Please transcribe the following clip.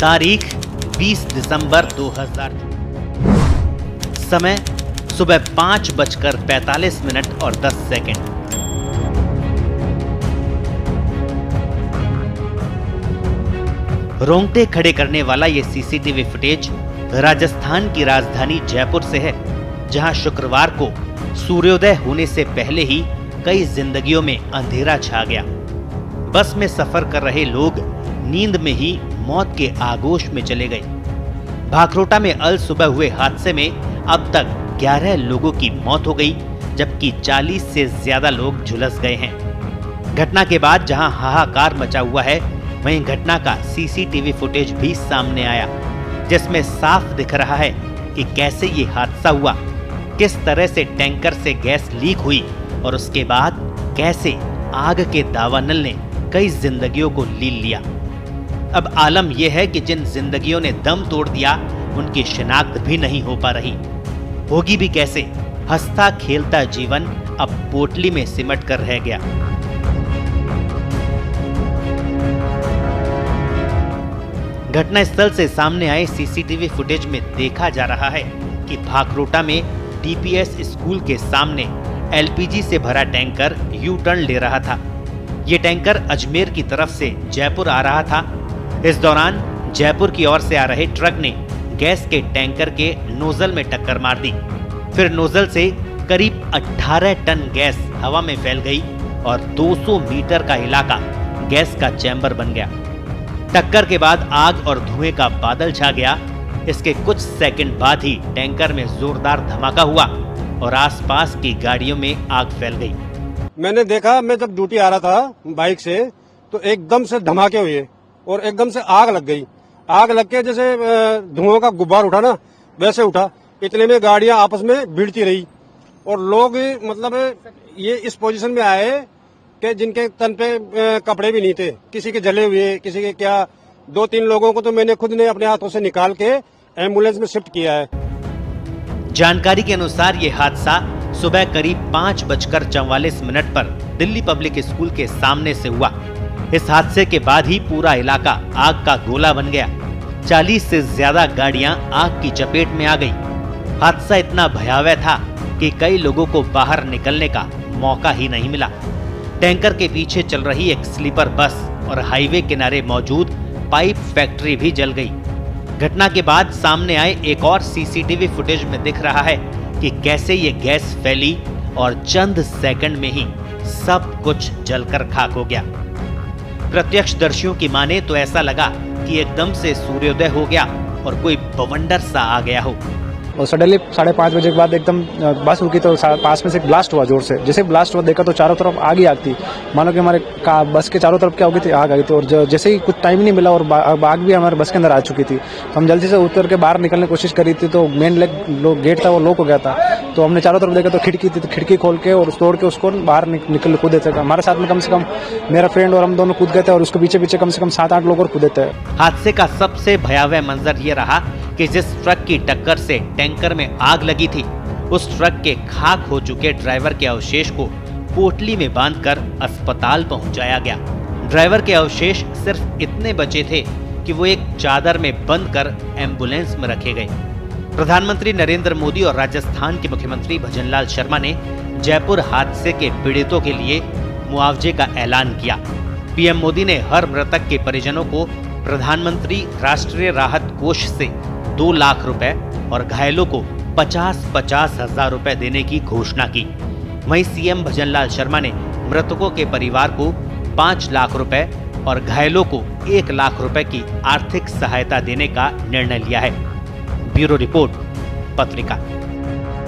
तारीख 20 दिसंबर 2000। समय सुबह 5:45 और 10 सेकंड। रोंगटे खड़े करने वाला ये सीसीटीवी फुटेज राजस्थान की राजधानी जयपुर से है, जहां शुक्रवार को सूर्योदय होने से पहले ही कई जिंदगियों में अंधेरा छा गया। बस में सफर कर रहे लोग नींद में ही मौत के आगोश में चले गए। भाखरोटा में अल सुबह हुए हादसे में अब तक 11 लोगों की मौत हो गई, जबकि 40 से ज्यादा लोग झुलस गए हैं। घटना के बाद जहां हाहाकार मचा हुआ है, वहीं घटना का सीसीटीवी फुटेज भी सामने आया, जिसमें साफ दिख रहा है कि कैसे ये हादसा हुआ, किस तरह से टैंकर से गैस लीक हुई और उसके बाद कैसे आग के दावानल ने कई जिंदगियों को लील लिया। अब आलम यह है कि जिन जिंदगियों ने दम तोड़ दिया, उनकी शिनाख्त भी नहीं हो पा रही। होगी भी कैसे? हंसता खेलता जीवन अब पोटली में सिमट कर रह गया। घटनास्थल से सामने आए सीसीटीवी फुटेज में देखा जा रहा है कि भाखरोटा में डीपीएस स्कूल के सामने एलपीजी से भरा टैंकर यू टर्न ले रहा था। ये टैंकर अजमेर की तरफ से जयपुर आ रहा था। इस दौरान जयपुर की ओर से आ रहे ट्रक ने गैस के टैंकर के नोजल में टक्कर मार दी। फिर नोजल से करीब 18 टन गैस हवा में फैल गई और 200 मीटर का इलाका गैस का चैम्बर बन गया। टक्कर के बाद आग और धुएं का बादल छा गया। इसके कुछ सेकंड बाद ही टैंकर में जोरदार धमाका हुआ और आसपास की गाड़ियों में आग फैल गई। मैंने देखा, मैं जब ड्यूटी आ रहा था बाइक से, तो एकदम से धमाके हुए और एकदम से आग लग गई। आग लग के जैसे धुआं का गुब्बार उठा ना, वैसे उठा। इतने में गाड़ियां आपस में भिड़ती रही और लोग मतलब ये इस पोजीशन में आए कि जिनके तन पे कपड़े भी नहीं थे, किसी के जले हुए, किसी के क्या। 2-3 लोगों को तो मैंने खुद ने अपने हाथों से निकाल के एम्बुलेंस में शिफ्ट किया है। जानकारी के अनुसार ये हादसा सुबह करीब 5:44 पर दिल्ली पब्लिक स्कूल के सामने से हुआ। इस हादसे के बाद ही पूरा इलाका आग का गोला बन गया। 40 से ज्यादा गाड़ियां आग की चपेट में आ गई। हादसा इतना भयावह था कि कई लोगों को बाहर निकलने का मौका ही नहीं मिला। टैंकर के पीछे चल रही एक स्लीपर बस और हाईवे किनारे मौजूद पाइप फैक्ट्री भी जल गई। घटना के बाद सामने आए एक और सीसीटीवी फुटेज में दिख रहा है कि कैसे ये गैस फैली और चंद सेकंड में ही सब कुछ जलकर खाक हो गया। प्रत्यक्षदर्शियों की माने तो ऐसा लगा कि एकदम से सूर्योदय हो गया और कोई बवंडर सा आ गया हो। और सडनली 5:30 बजे के बाद एकदम बस रुकी तो पास में से ब्लास्ट हुआ जोर से। जैसे ब्लास्ट हुआ देखा तो चारों तरफ आग ही आग थी। मानो कि हमारे बस के चारों तरफ क्या हो गई थी, आग आ गई थी। और जैसे ही कुछ टाइम ही नहीं मिला और आग भी हमारे बस के अंदर आ चुकी थी, तो हम जल्दी से उतर के बाहर निकलने की कोशिश करी थी। तो मेन गेट था वो लॉक हो गया था। तो हमने चारों तरफ देखा तो खिड़की थी, तो खिड़की खोल के और तोड़ के उसको बाहर निकल कूदे थे। हमारे साथ में कम से कम मेरा फ्रेंड और हम दोनों कूद गए थे और उसके पीछे कम से कम 7-8 लोग और कूदे थे। हादसे का सबसे भयावह मंजर ये रहा कि जिस ट्रक की टक्कर से टैंकर में आग लगी थी, उस ट्रक के खाक हो चुके ड्राइवर के अवशेष को पोटली में बांधकर अस्पताल पहुंचाया गया। ड्राइवर के अवशेष सिर्फ इतने बचे थे कि वो एक चादर में बंद कर एम्बुलेंस में रखे गए। प्रधानमंत्री नरेंद्र मोदी और राजस्थान के मुख्यमंत्री भजनलाल शर्मा ने जयपुर हादसे के पीड़ितों के लिए मुआवजे का ऐलान किया। पीएम मोदी ने हर मृतक के परिजनों को प्रधानमंत्री राष्ट्रीय राहत कोष से 2 लाख रुपए और घायलों को 50-50 हजार रुपए देने की घोषणा की। वहीं सीएम भजनलाल शर्मा ने मृतकों के परिवार को 5 लाख रुपए और घायलों को 1 लाख रुपए की आर्थिक सहायता देने का निर्णय लिया है। ब्यूरो रिपोर्ट, पत्रिका।